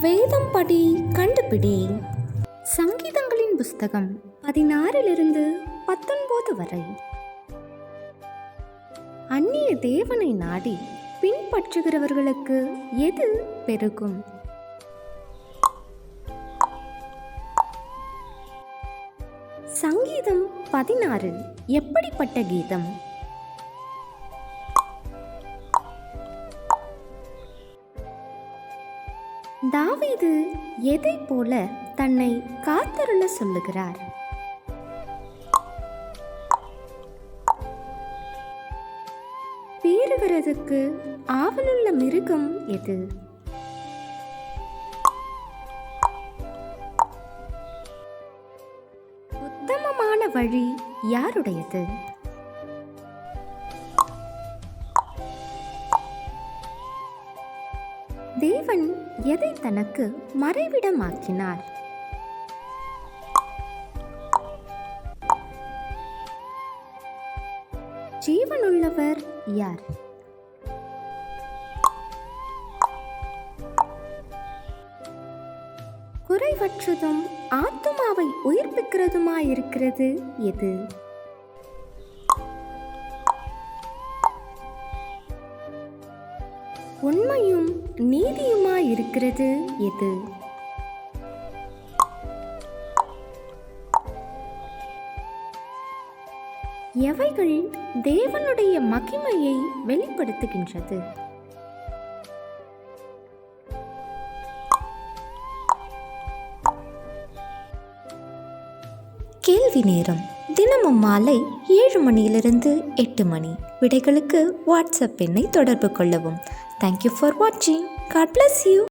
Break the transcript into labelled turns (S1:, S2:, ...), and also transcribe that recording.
S1: வேதம் படி கண்டுபிடி. சங்கீதங்களின் புஸ்தகம் 16 19 வரை. அந்நிய தேவனை நாடி பின்பற்றுகிறவர்களுக்கு எது பெருகும்? சங்கீதம் 16 எப்படிப்பட்ட கீதம்? தாவீது எதை போல தன்னை காத்தருள சொல்லுகிறார்? பீறுகிறதுக்கு ஆவலுள்ள மிருகம் எது? உத்தமமான வழி யாருடையது? தேவன் எதை தனக்கு மறைவிடமாக்கினார்? ஜீவனுள்ளவர் யார்? குறைவற்றதும் ஆத்துமாவை உயிர்ப்பிக்கிறதுமாயிருக்கிறது எது? உண்மையும் நீதியுமாயிருக்கிறது எது? எவைகள் தேவனுடைய மகிமையை வெளிப்படுத்துகின்றது? கேள்வி நேரம். தினமும் மாலை 7 மணியிலிருந்து 8 மணி. விடைகளுக்கு வாட்ஸ்அப் எண்ணை தொடர்பு கொள்ளவும். Thank you for watching. God bless you.